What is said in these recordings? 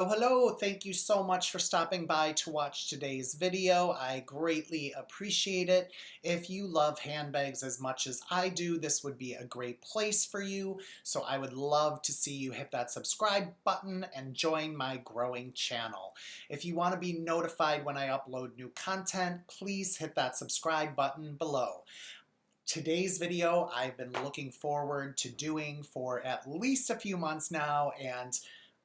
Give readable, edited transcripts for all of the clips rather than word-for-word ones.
Hello, thank you so much for stopping by to watch today's video. I greatly appreciate it. If you love handbags as much as I do, this would be a great place for you. So I would love to see you hit that subscribe button and join my growing channel. If you want to be notified when I upload new content, please hit that subscribe button below. Today's video I've been looking forward to doing for at least a few months now, and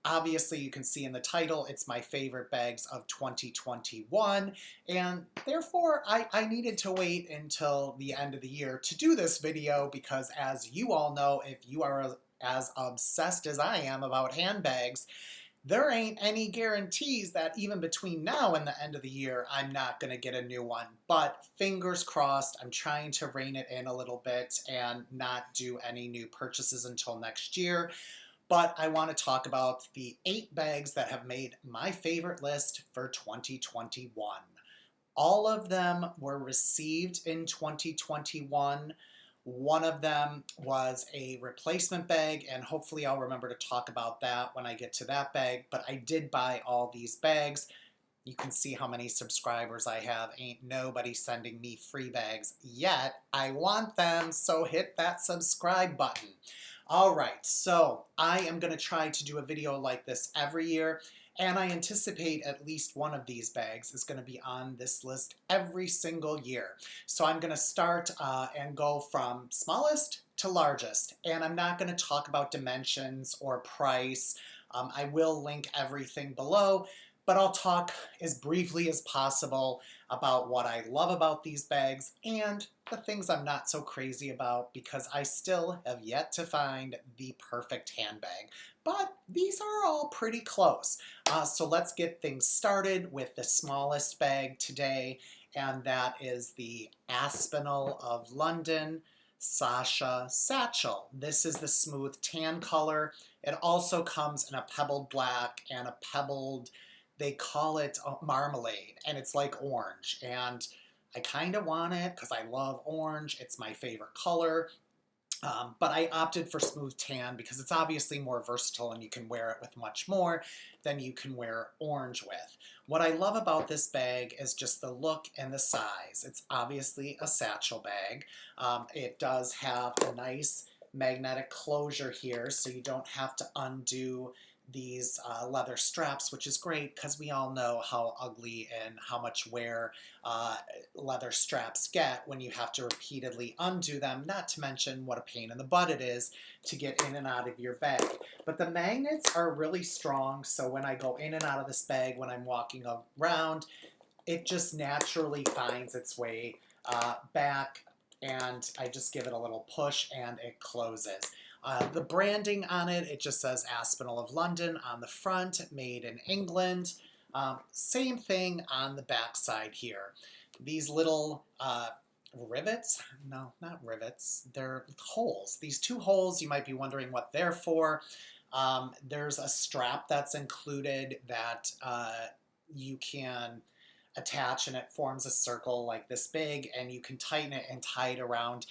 obviously you can see in the title it's my favorite bags of 2021, and therefore I needed to wait until the end of the year to do this video because, as you all know, if you are as obsessed as I am about handbags, there ain't any guarantees that even between now and the end of the year, I'm not going to get a new one. But fingers crossed, I'm trying to rein it in a little bit and not do any new purchases until next year. But I want to talk about the 8 bags that have made my favorite list for 2021. All of them were received in 2021. One of them was a replacement bag, and hopefully I'll remember to talk about that when I get to that bag, but I did buy all these bags. You can see how many subscribers I have. Ain't nobody sending me free bags yet. I want them, so hit that subscribe button. All right, so I am going to try to do a video like this every year, and I anticipate at least one of these bags is going to be on this list every single year. So I'm going to start and go from smallest to largest, and I'm not going to talk about dimensions or price. I will link everything below, but I'll talk as briefly as possible about what I love about these bags and the things I'm not so crazy about, because I still have yet to find the perfect handbag. But these are all pretty close. So let's get things started with the smallest bag today, and that is the Aspinal of London Sasha Satchel. This is the smooth tan color. It also comes in a pebbled black and a pebbled, they call it marmalade, and it's like orange. And I kind of want it because I love orange. It's my favorite color. But I opted for smooth tan because it's obviously more versatile and you can wear it with much more than you can wear orange with. What I love about this bag is just the look and the size. It's obviously a satchel bag. It does have a nice magnetic closure here, so you don't have to undo these leather straps, which is great because we all know how ugly and how much wear leather straps get when you have to repeatedly undo them, not to mention what a pain in the butt it is to get in and out of your bag. But the magnets are really strong, so when I go in and out of this bag when I'm walking around, it just naturally finds its way back, and I just give it a little push and it closes. The branding on it, it just says Aspinal of London on the front, made in England. Same thing on the back side here. These little rivets, no, not rivets, they're holes. These 2 holes, you might be wondering what they're for. There's a strap that's included that you can attach, and it forms a circle like this big, and you can tighten it and tie it around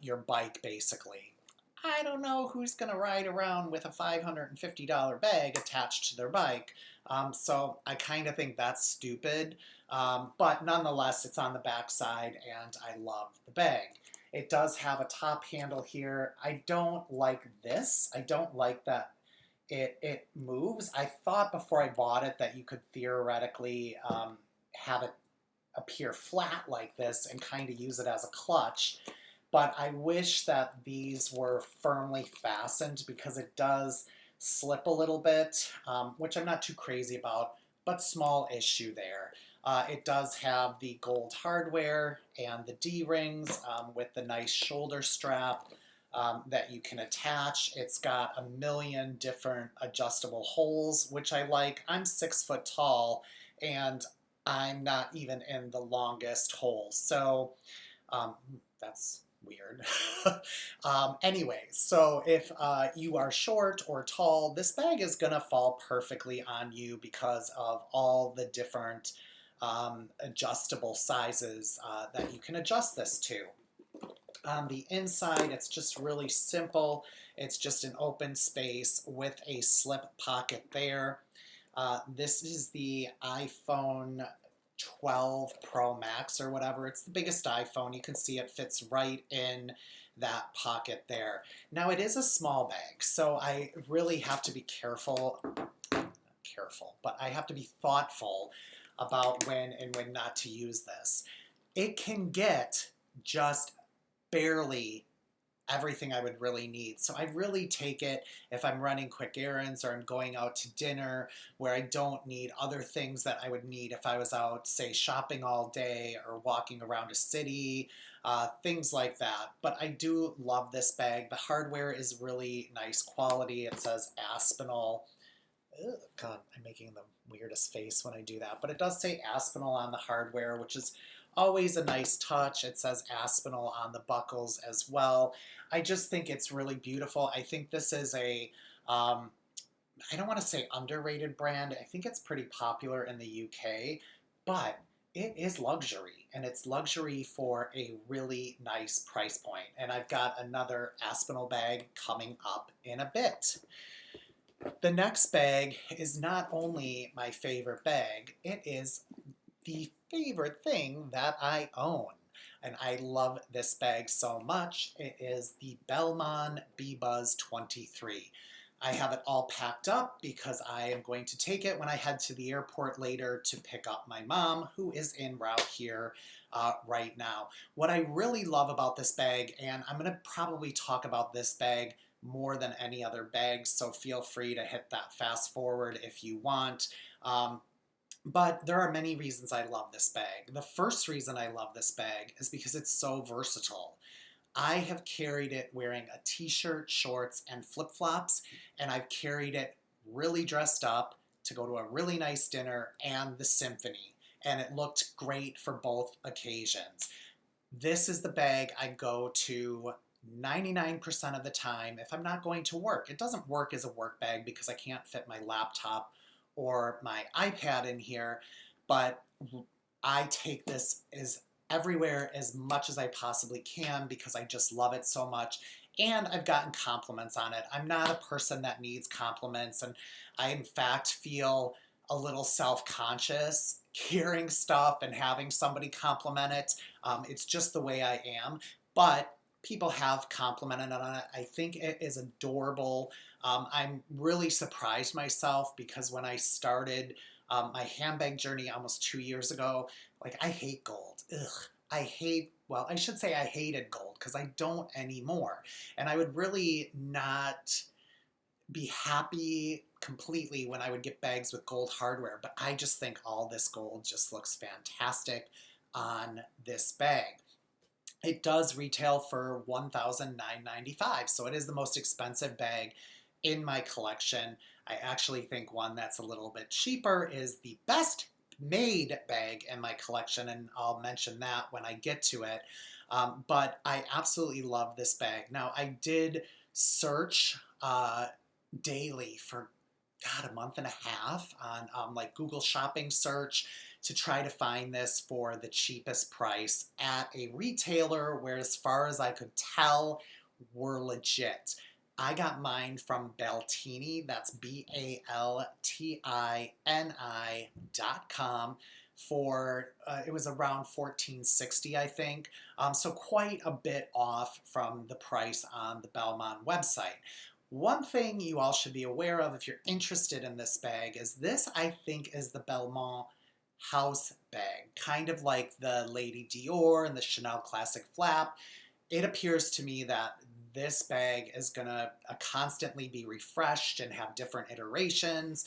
your bike basically. I don't know who's going to ride around with a $550 bag attached to their bike, so I kind of think that's stupid, but nonetheless it's on the back side and I love the bag. It does have a top handle here. I don't like this. I don't like that it moves. I thought before I bought it that you could theoretically have it appear flat like this and kind of use it as a clutch. But I wish that these were firmly fastened because it does slip a little bit, which I'm not too crazy about, but small issue there. It does have the gold hardware and the D-rings with the nice shoulder strap that you can attach. It's got a million different adjustable holes, which I like. I'm 6 foot tall and I'm not even in the longest hole, so that's weird. Anyway, so if you are short or tall, this bag is gonna fall perfectly on you because of all the different adjustable sizes that you can adjust this to. On the inside, it's just really simple. It's just an open space with a slip pocket there. This is the iPhone 12 Pro Max or whatever. It's the biggest iPhone. You can see it fits right in that pocket there. Now it is a small bag, so I really have to be careful, but I have to be thoughtful about when and when not to use this. It can get just barely everything I would really need. So I really take it if I'm running quick errands or I'm going out to dinner where I don't need other things that I would need if I was out, say, shopping all day or walking around a city, things like that. But I do love this bag. The hardware is really nice quality. It says Aspinal. Ugh, God, I'm making the weirdest face when I do that. But it does say Aspinal on the hardware, which is always a nice touch. It says Aspinal on the buckles as well. I just think it's really beautiful. I think this is I don't want to say underrated brand. I think it's pretty popular in the UK, but it is luxury, and it's luxury for a really nice price point. And I've got another Aspinal bag coming up in a bit. The next bag is not only my favorite bag, it is the favorite thing that I own. And I love this bag so much. It is the Belmont B Buzz 23. I have it all packed up because I am going to take it when I head to the airport later to pick up my mom, who is en route here right now. What I really love about this bag, and I'm going to probably talk about this bag more than any other bag, so feel free to hit that fast forward if you want. But there are many reasons I love this bag. The first reason I love this bag is because it's so versatile. I have carried it wearing a t-shirt, shorts, and flip-flops, and I've carried it really dressed up to go to a really nice dinner and the symphony, and it looked great for both occasions. This is the bag I go to 99% of the time if I'm not going to work. It doesn't work as a work bag because I can't fit my laptop or my iPad in here, but I take this as everywhere as much as I possibly can because I just love it so much, and I've gotten compliments on it. I'm not a person that needs compliments, and I in fact feel a little self-conscious carrying stuff and having somebody compliment it. It's just the way I am, but people have complimented on it. I think it is adorable. I'm really surprised myself because when I started my handbag journey almost 2 years ago, like, I hate gold. Ugh. Well, I should say I hated gold because I don't anymore. And I would really not be happy completely when I would get bags with gold hardware, but I just think all this gold just looks fantastic on this bag. It does retail for $1,995, so it is the most expensive bag in my collection. I actually think one that's a little bit cheaper is the best made bag in my collection, and I'll mention that when I get to it. But I absolutely love this bag. Now, I did search daily for, God, a month and a half on like Google shopping search to try to find this for the cheapest price at a retailer where, as far as I could tell, were legit. I got mine from Beltini, that's BALTINI.com, for, it was around $14.60, I think, so quite a bit off from the price on the Belmont website. One thing you all should be aware of if you're interested in this bag is this, I think, is the Belmont house bag, kind of like the Lady Dior and the Chanel Classic Flap. It appears to me that this bag is going to constantly be refreshed and have different iterations.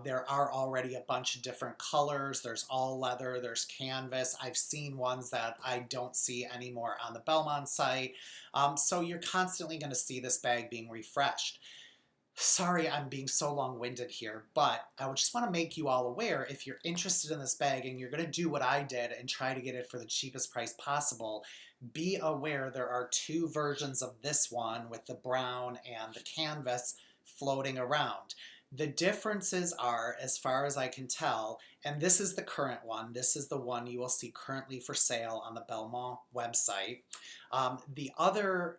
There are already a bunch of different colors. There's all leather, there's canvas. I've seen ones that I don't see anymore on the Belmont site. So you're constantly going to see this bag being refreshed. Sorry I'm being so long-winded here, but I would just want to make you all aware, if you're interested in this bag and you're going to do what I did and try to get it for the cheapest price possible, be aware there are two versions of this one with the brown and the canvas floating around. The differences are, as far as I can tell, and this is the current one, this is the one you will see currently for sale on the Belmont website. The other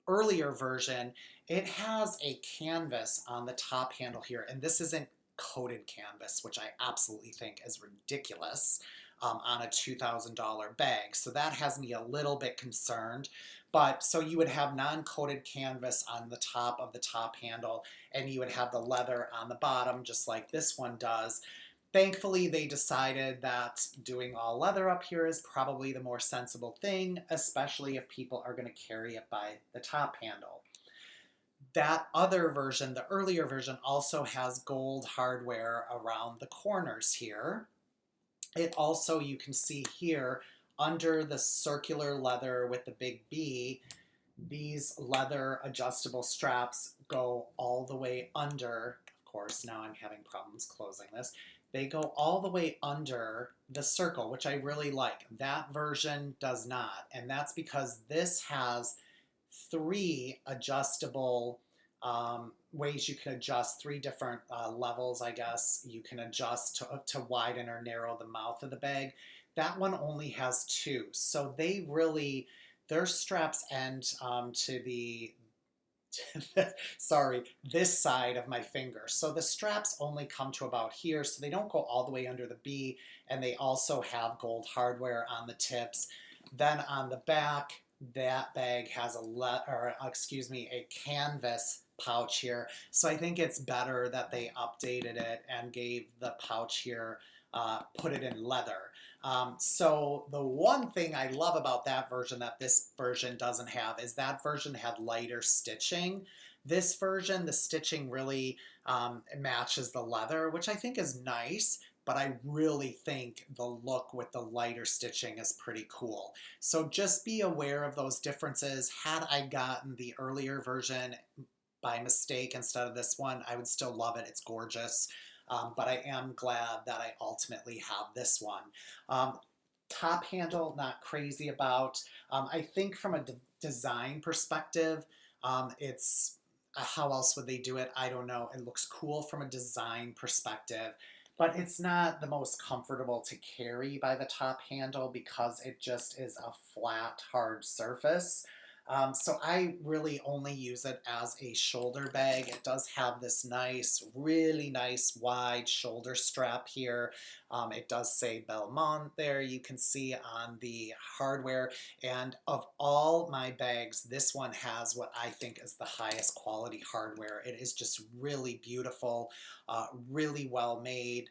earlier version, it has a canvas on the top handle here, and this isn't coated canvas, which I absolutely think is ridiculous on a $2,000 bag. So that has me a little bit concerned. But so you would have non-coated canvas on the top of the top handle, and you would have the leather on the bottom, just like this one does. Thankfully, they decided that doing all leather up here is probably the more sensible thing, especially if people are going to carry it by the top handle. That other version, the earlier version, also has gold hardware around the corners here. It also, you can see here, under the circular leather with the big B, these leather adjustable straps go all the way under. Of course, now I'm having problems closing this. They go all the way under the circle, which I really like. That version does not, and that's because this has 3 adjustable ways you can adjust, 3 different levels, I guess. You can adjust to widen or narrow the mouth of the bag. That one only has 2. So they really, their straps end to the, sorry, this side of my finger. So the straps only come to about here, so they don't go all the way under the B, and they also have gold hardware on the tips. Then on the back, that bag has a canvas pouch here. So I think it's better that they updated it and gave the pouch here, put it in leather. So the one thing I love about that version that this version doesn't have is that version had lighter stitching. This version, the stitching really matches the leather, which I think is nice, but I really think the look with the lighter stitching is pretty cool. So just be aware of those differences. Had I gotten the earlier version by mistake instead of this one, I would still love it. It's gorgeous. But I am glad that I ultimately have this one. Top handle, not crazy about. I think from a design perspective, it's how else would they do it? I don't know. It looks cool from a design perspective, but it's not the most comfortable to carry by the top handle because it just is a flat, hard surface. So I really only use it as a shoulder bag. It does have this nice, really nice wide shoulder strap here. It does say Belmont there, you can see on the hardware. And of all my bags, this one has what I think is the highest quality hardware. It is just really beautiful, really well made.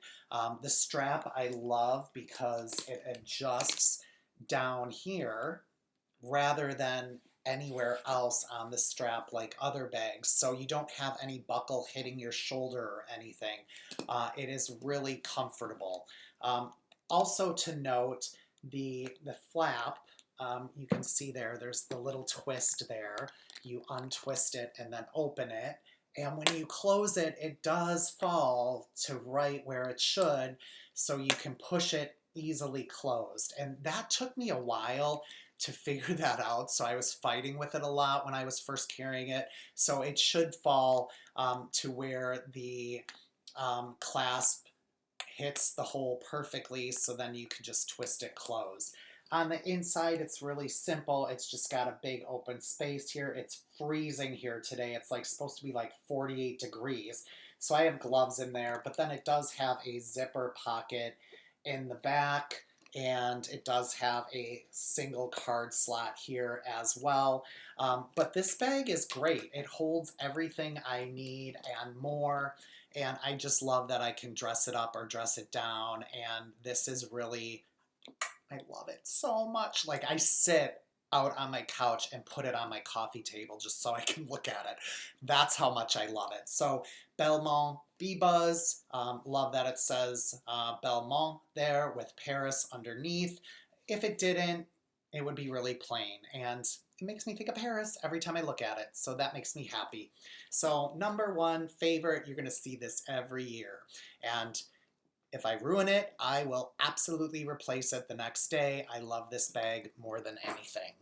The strap I love because it adjusts down here rather than anywhere else on the strap like other bags, so you don't have any buckle hitting your shoulder or anything. It is really comfortable. Also to note, the flap, you can see there's the little twist there. You untwist it and then open it, and when you close it, it does fall to right where it should, so you can push it easily closed. And that took me a while to figure that out, so I was fighting with it a lot when I was first carrying it. So it should fall to where the clasp hits the hole perfectly, so then you can just twist it closed. On the inside, it's really simple. It's just got a big open space here. It's freezing here today. It's like supposed to be like 48 degrees. So I have gloves in there, but then it does have a zipper pocket in the back, and it does have a single card slot here as well. But this bag is great. It holds everything I need and more, and I just love that I can dress it up or dress it down, and this is really, I love it so much. Like, I sit out on my couch and put it on my coffee table just so I can look at it. That's how much I love it. So Belmont B Buzz, love that it says Belmont there with Paris underneath. If it didn't, it would be really plain, and it makes me think of Paris every time I look at it, so that makes me happy. So number 1 favorite, you're gonna see this every year, and if I ruin it, I will absolutely replace it the next day. I love this bag more than anything.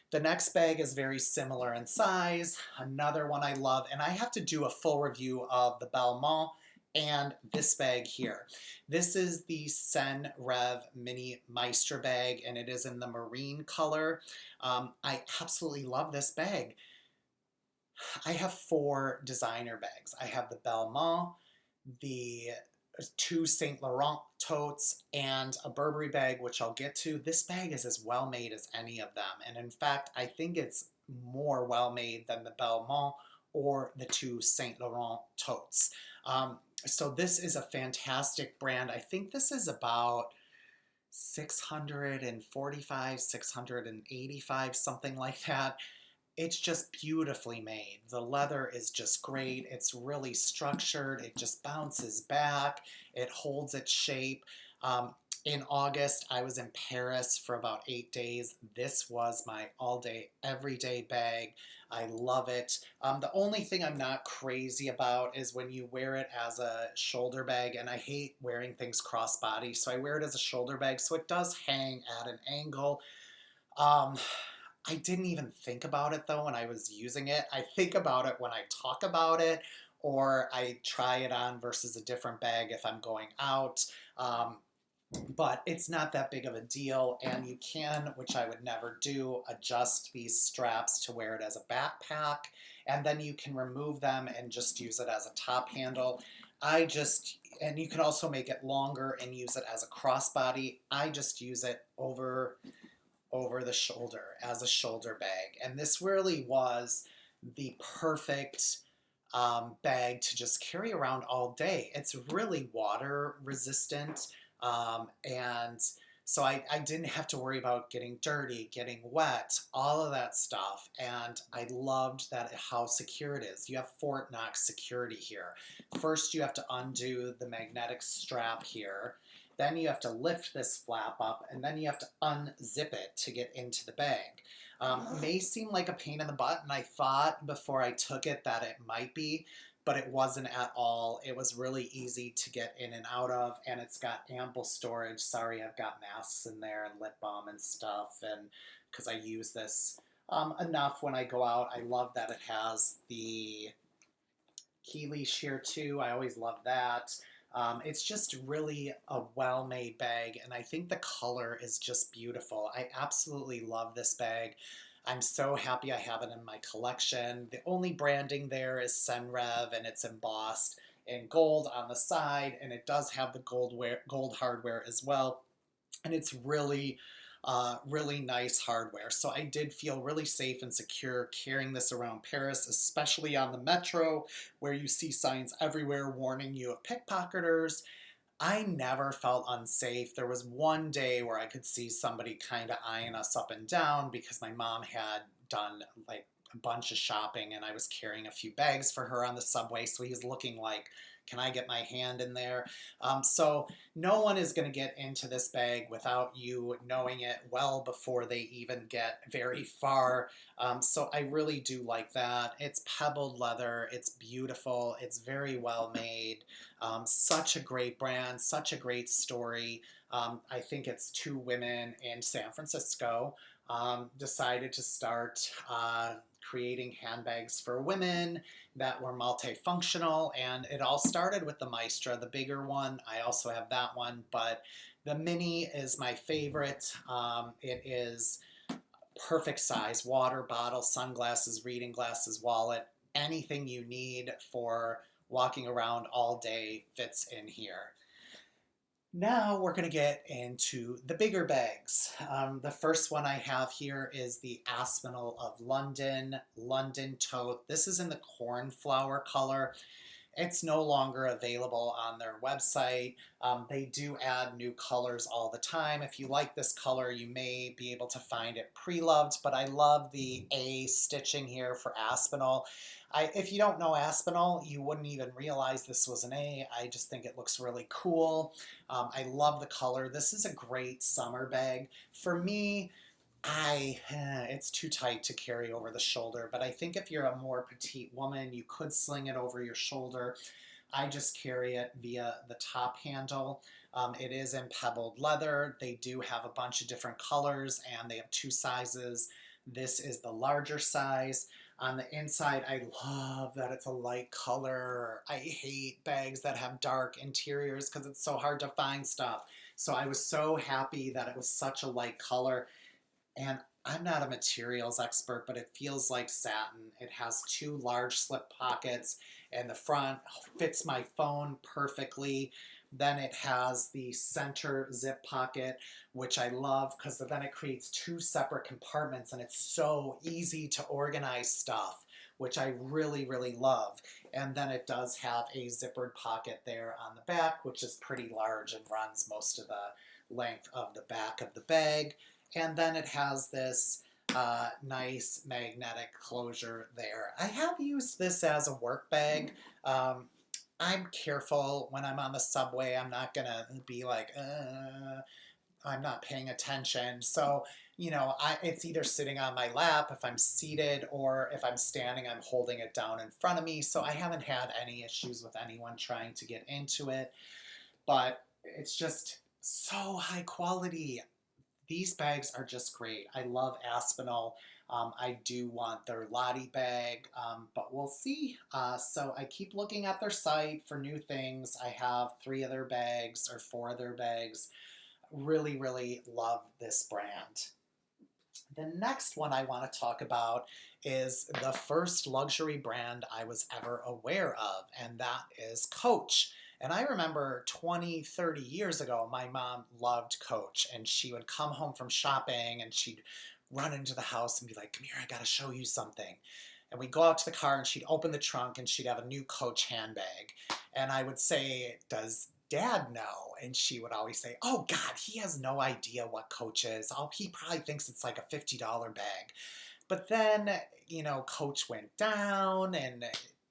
The next bag is very similar in size, another one I love, and I have to do a full review of the Balmain and this bag here. This is the Senrev Mini Maestra bag, and it is in the marine color. I absolutely love this bag. I have 4 designer bags. I have the Balmain, the two Saint Laurent totes, and a Burberry bag, which I'll get to. This bag is as well made as any of them. And in fact, I think it's more well made than the Belmont or the two Saint Laurent totes. So this is a fantastic brand. I think this is about 645, 685, something like that. It's just beautifully made. The leather is just great. It's really structured. It just bounces back. It holds its shape. In August, I was in Paris for about 8 days. This was my all-day, everyday bag. I love it. The only thing I'm not crazy about is when you wear it as a shoulder bag, and I hate wearing things crossbody, so I wear it as a shoulder bag, so it does hang at an angle. Um, I didn't even think about it though when I was using it. I think about it when I talk about it, or I try it on versus a different bag if I'm going out. But it's not that big of a deal, and you can, which I would never do, adjust these straps to wear it as a backpack, and then you can remove them and just use it as a top handle. And you can also make it longer and use it as a crossbody. I just use it over the shoulder as a shoulder bag. And this really was the perfect bag to just carry around all day. It's really water resistant. And so I didn't have to worry about getting dirty, getting wet, all of that stuff. And I loved that how secure it is. You have Fort Knox security here. First, you have to undo the magnetic strap here. Then you have to lift this flap up, and then you have to unzip it to get into the bag. May seem like a pain in the butt, and I thought before I took it that it might be, but it wasn't at all. It was really easy to get in and out of, and it's got ample storage. Sorry, I've got masks in there and lip balm and stuff, and because I use this enough when I go out. I love that it has the key leash here too. I always love that. It's just really a well-made bag, and I think the color is just beautiful. I absolutely love this bag. I'm so happy I have it in my collection. The only branding there is Senrev, and it's embossed in gold on the side, and it does have the gold hardware as well. And it's really really nice hardware. So I did feel really safe and secure carrying this around Paris, especially on the metro where you see signs everywhere warning you of pickpocketers. I never felt unsafe. There was one day where I could see somebody kind of eyeing us up and down because my mom had done like a bunch of shopping and I was carrying a few bags for her on the subway. So he was looking like, can I get my hand in there? So no one is going to get into this bag without you knowing it well before they even get very far. So I really do like that. It's pebbled leather. It's beautiful. It's very well made. Such a great brand, such a great story. I think it's two women in San Francisco decided to start creating handbags for women that were multifunctional, and it all started with the Maestra, the bigger one. I also have that one, but the mini is my favorite. It is perfect size, water bottle, sunglasses, reading glasses, wallet, anything you need for walking around all day fits in here. Now we're going to get into the bigger bags. The first one I have here is the Aspinal of London Tote. This is in the cornflower color. It's no longer available on their website. They do add new colors all the time. If you like this color, you may be able to find it pre-loved, but I love the A stitching here for Aspinal. If you don't know Aspinal, you wouldn't even realize this was an A. I just think it looks really cool. I love the color. This is a great summer bag. For me, it's too tight to carry over the shoulder, but I think if you're a more petite woman, you could sling it over your shoulder. I just carry it via the top handle. It is in pebbled leather. They do have a bunch of different colors, and they have two sizes. This is the larger size. On the inside, I love that it's a light color. I hate bags that have dark interiors because it's so hard to find stuff. So I was so happy that it was such a light color. And I'm not a materials expert, but it feels like satin. It has two large slip pockets, and the front fits my phone perfectly. Then it has the center zip pocket, which I love because then it creates two separate compartments and it's so easy to organize stuff, which I really, really love. And then it does have a zippered pocket there on the back, which is pretty large and runs most of the length of the back of the bag. And then it has this nice magnetic closure there. I have used this as a work bag. I'm careful when I'm on the subway. I'm not gonna be like, I'm not paying attention. So, it's either sitting on my lap if I'm seated, or if I'm standing, I'm holding it down in front of me. So I haven't had any issues with anyone trying to get into it, but it's just so high quality. These bags are just great. I love Aspinal. I do want their Lottie bag, but we'll see. So I keep looking at their site for new things. I have 3 of their bags or 4 of their bags. Really, really love this brand. The next one I want to talk about is the first luxury brand I was ever aware of, and that is Coach. And I remember 20, 30 years ago, my mom loved Coach, and she would come home from shopping and she'd run into the house and be like, "Come here, I gotta show you something." And we'd go out to the car and she'd open the trunk and she'd have a new Coach handbag. And I would say, "Does Dad know?" And she would always say, "Oh God, he has no idea what Coach is. Oh, he probably thinks it's like a $50 bag." But then, Coach went down and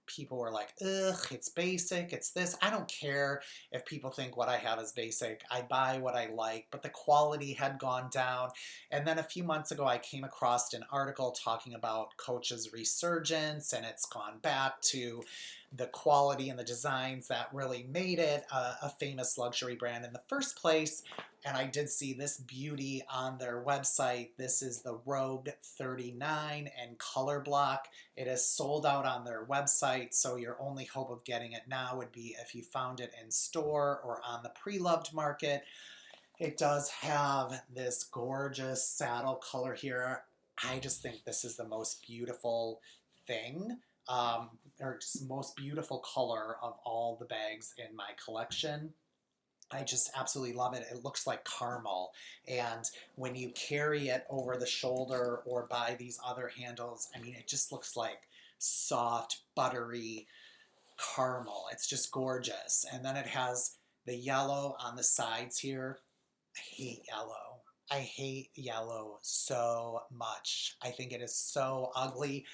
people were like, "Ugh, it's basic, it's this." I don't care if people think what I have is basic. I buy what I like, but the quality had gone down. And then a few months ago, I came across an article talking about Coach's resurgence, and it's gone back to the quality and the designs that really made it a famous luxury brand in the first place. And I did see this beauty on their website. This is the Rogue 39 in color block. It is sold out on their website, so your only hope of getting it now would be if you found it in store or on the pre-loved market. It does have this gorgeous saddle color here. I just think this is the most beautiful thing, or just most beautiful color of all the bags in my collection. I just absolutely love it. It looks like caramel. And when you carry it over the shoulder or by these other handles, I mean, it just looks like soft, buttery caramel. It's just gorgeous. And then it has the yellow on the sides here. I hate yellow. I hate yellow so much. I think it is so ugly.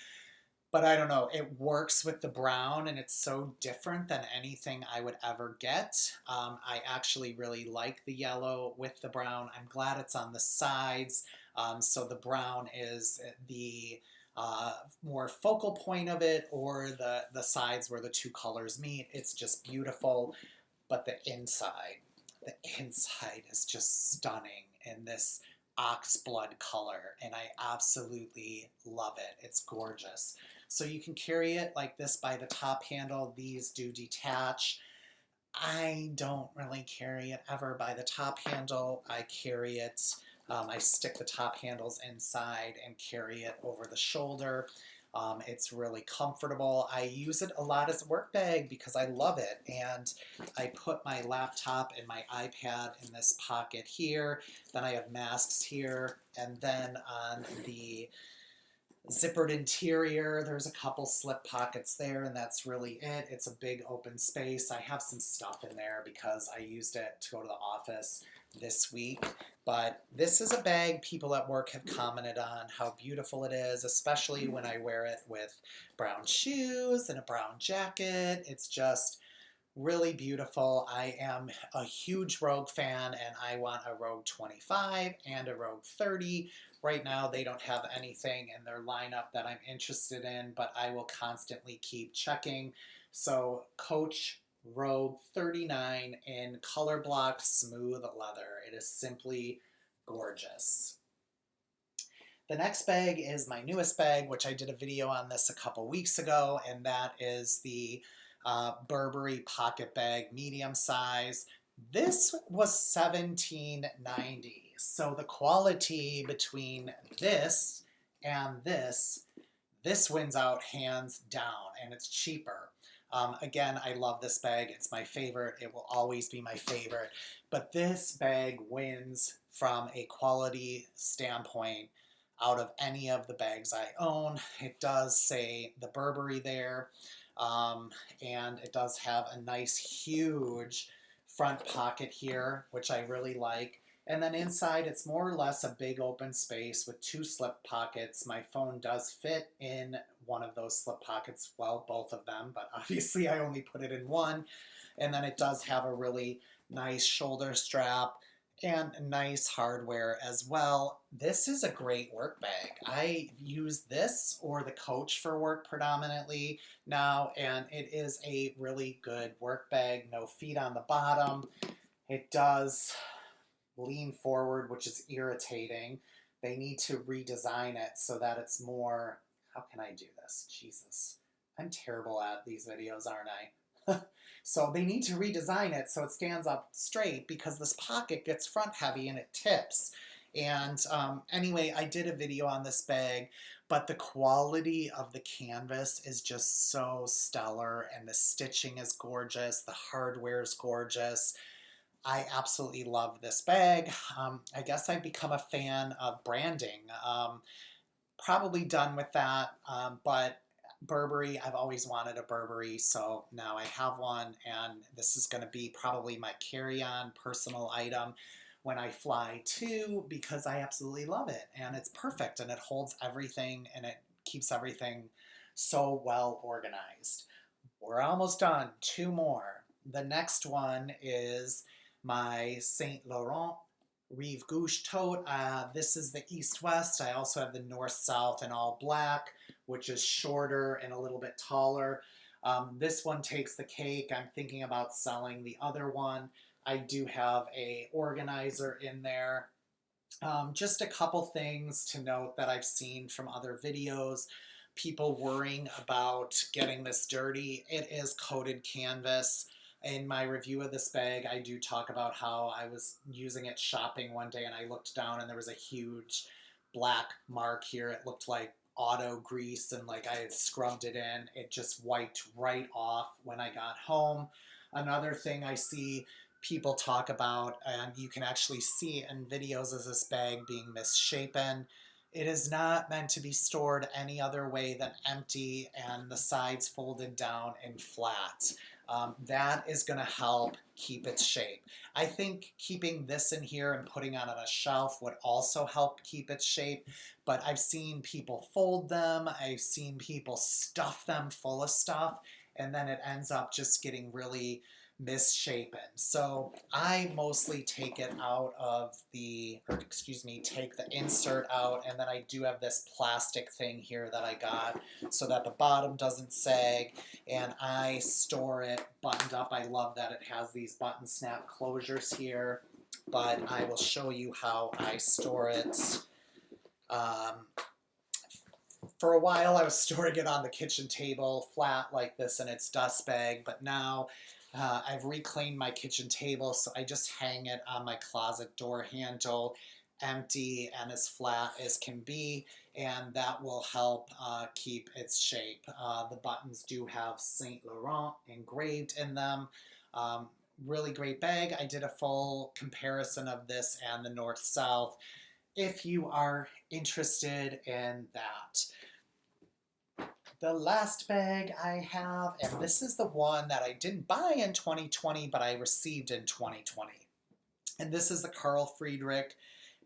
But I don't know, it works with the brown and it's so different than anything I would ever get. I actually really like the yellow with the brown. I'm glad it's on the sides. So the brown is the more focal point of it, or the sides where the two colors meet. It's just beautiful. But the inside is just stunning in this ox blood color, and I absolutely love it. It's gorgeous. So you can carry it like this by the top handle. These do detach. I don't really carry it ever by the top handle. I carry it, I stick the top handles inside and carry it over the shoulder. It's really comfortable. I use it a lot as a work bag because I love it. And I put my laptop and my iPad in this pocket here. Then I have masks here. And then on the zippered interior, there's a couple slip pockets there, and that's really it. It's a big open space. I have some stuff in there because I used it to go to the office this week. But this is a bag people at work have commented on how beautiful it is, especially when I wear it with brown shoes and a brown jacket. It's just really beautiful. I am a huge Rogue fan, and I want a Rogue 25 and a Rogue 30. Right now, they don't have anything in their lineup that I'm interested in, but I will constantly keep checking. So, Coach Rogue 39 in color block smooth leather. It is simply gorgeous. The next bag is my newest bag, which I did a video on this a couple weeks ago, and that is the Burberry Pocket Bag, medium size. This was $17.90. So the quality between this and this wins out hands down, and it's cheaper. Again, I love this bag. It's my favorite. It will always be my favorite. But this bag wins from a quality standpoint out of any of the bags I own. It does say the Burberry there, um, and it does have a nice, huge front pocket here, which I really like. And then inside, it's more or less a big open space with two slip pockets. My phone does fit in one of those slip pockets, well, both of them, but obviously I only put it in one. And then it does have a really nice shoulder strap and nice hardware as well. This is a great work bag. I use this or the Coach for work predominantly now, and it is a really good work bag. No feet on the bottom. It does lean forward, which is irritating. They need to redesign it so that it's more, how can I do this? Jesus. I'm terrible at these videos, aren't I? So they need to redesign it so it stands up straight because this pocket gets front heavy and it tips. And anyway, I did a video on this bag, but the quality of the canvas is just so stellar and the stitching is gorgeous. The hardware is gorgeous. I absolutely love this bag. I guess I've become a fan of branding. Probably done with that, but Burberry, I've always wanted a Burberry, so now I have one, and this is going to be probably my carry-on personal item when I fly too, because I absolutely love it, and it's perfect, and it holds everything, and it keeps everything so well organized. We're almost done. Two more. The next one is my Saint Laurent Rive Gauche tote. This is the east-west. I also have the north-south in all black, which is shorter and a little bit taller. This one takes the cake. I'm thinking about selling the other one. I do have a organizer in there. Just a couple things to note that I've seen from other videos. People worrying about getting this dirty. It is coated canvas. In my review of this bag, I do talk about how I was using it shopping one day and I looked down and there was a huge black mark here. It looked like auto grease and like I had scrubbed it in. It just wiped right off when I got home. Another thing I see people talk about, and you can actually see in videos, is this bag being misshapen. It is not meant to be stored any other way than empty and the sides folded down and flat. That is going to help keep its shape. I think keeping this in here and putting it on a shelf would also help keep its shape, but I've seen people fold them, I've seen people stuff them full of stuff, and then it ends up just getting really misshapen. So I mostly take it out of the, or excuse me, take the insert out, and then I do have this plastic thing here that I got so that the bottom doesn't sag, and I store it buttoned up. I love that it has these button snap closures here, but I will show you how I store it. For a while I was storing it on the kitchen table flat like this in its dust bag, but now I've reclaimed my kitchen table, so I just hang it on my closet door handle, empty and as flat as can be, and that will help keep its shape. The buttons do have Saint Laurent engraved in them. Really great bag. I did a full comparison of this and the north-south if you are interested in that. The last bag I have, and this is the one that I didn't buy in 2020, but I received in 2020. And this is the Friedrik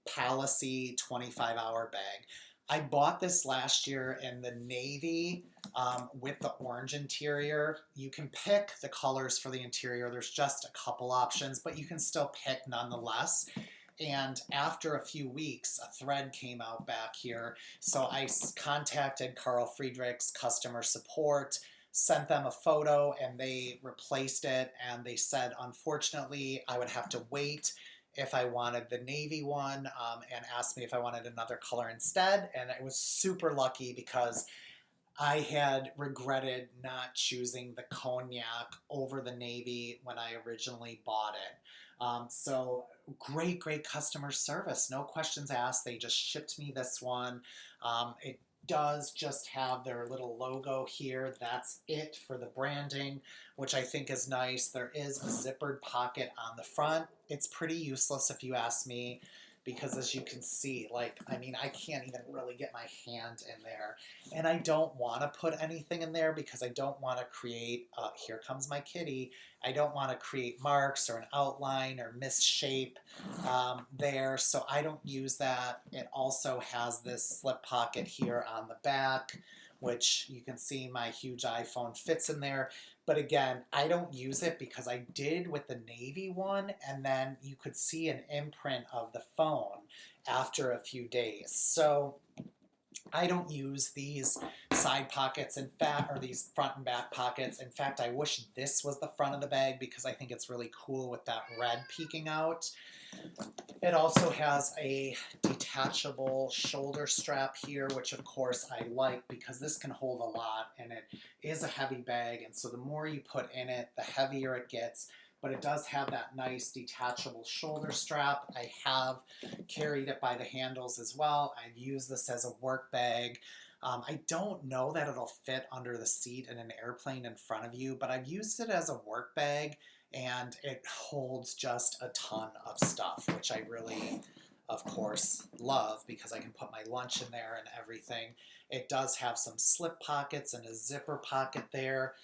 Palissy 25-hour bag. I bought this last year in the navy with the orange interior. You can pick the colors for the interior. There's just a couple options, but you can still pick nonetheless. And after a few weeks, a thread came out back here. So I contacted Friedrik's customer support, sent them a photo, and they replaced it. And they said, unfortunately, I would have to wait if I wanted the navy one, and asked me if I wanted another color instead. And I was super lucky because I had regretted not choosing the cognac over the navy when I originally bought it. So great customer service. No questions asked. They just shipped me this one. It does just have their little logo here. That's it for the branding, which I think is nice. There is a zippered pocket on the front. It's pretty useless if you ask me, because as you can see, like, I mean, I can't even really get my hand in there. And I don't want to put anything in there because I don't want to create, here comes my kitty, I don't want to create marks or an outline or misshape there, so I don't use that. It also has this slip pocket here on the back, which you can see my huge iPhone fits in there. But again, I don't use it because I did with the navy one, and then you could see an imprint of the phone after a few days. So I don't use these side pockets, in fact, or these front and back pockets. In fact, I wish this was the front of the bag because I think it's really cool with that red peeking out. It also has a detachable shoulder strap here, which of course I like because this can hold a lot, and it is a heavy bag, and so the more you put in it, the heavier it gets. But it does have that nice detachable shoulder strap. I have carried it by the handles as well. I've used this as a work bag. I don't know that it'll fit under the seat in an airplane in front of you, but I've used it as a work bag, and it holds just a ton of stuff, which I really, of course, love because I can put my lunch in there and everything. It does have some slip pockets and a zipper pocket there.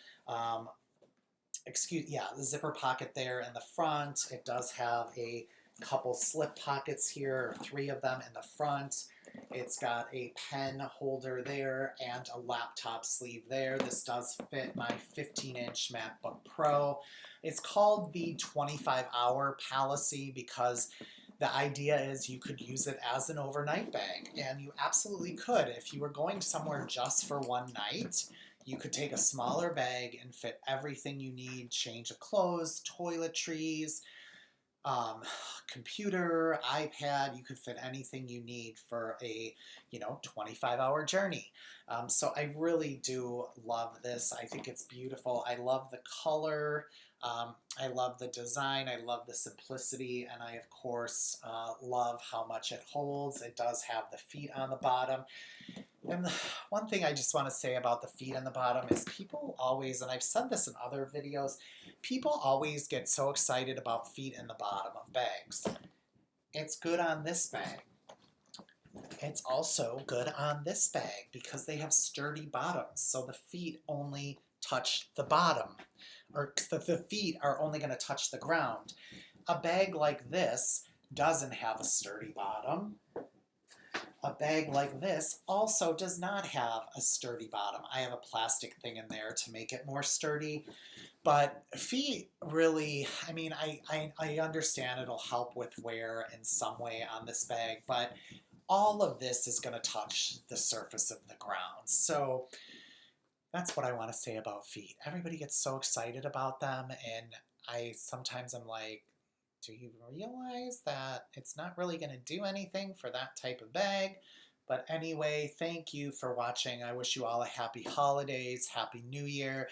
The zipper pocket there in the front. It does have a couple slip pockets here, 3 of them in the front. It's got a pen holder there and a laptop sleeve there. This does fit my 15-inch MacBook Pro. It's called the 25-hour Palissy because the idea is you could use it as an overnight bag, and you absolutely could. If you were going somewhere just for one night, you could take a smaller bag and fit everything you need, change of clothes, toiletries, computer, iPad. You could fit anything you need for a 25-hour journey. So I really do love this. I think it's beautiful. I love the color. I love the design. I love the simplicity, and I of course love how much it holds. It does have the feet on the bottom. And one thing I just want to say about the feet on the bottom is people always, and I've said this in other videos, people always get so excited about feet in the bottom of bags. It's good on this bag. It's also good on this bag because they have sturdy bottoms, so the feet only touch the bottom, or the feet are only going to touch the ground. A bag like this doesn't have a sturdy bottom. A bag like this also does not have a sturdy bottom. I have a plastic thing in there to make it more sturdy. But feet really, I mean, I understand it'll help with wear in some way on this bag, but all of this is going to touch the surface of the ground. So that's what I want to say about feet. Everybody gets so excited about them, and sometimes I'm like, do you realize that it's not really going to do anything for that type of bag? But anyway, thank you for watching. I wish you all a happy holidays, happy New Year.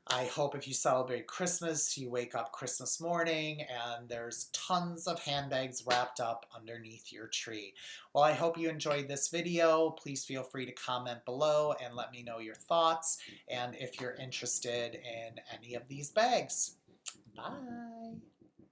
I hope if you celebrate Christmas, you wake up Christmas morning and there's tons of handbags wrapped up underneath your tree. Well, I hope you enjoyed this video. Please feel free to comment below and let me know your thoughts and if you're interested in any of these bags. Bye.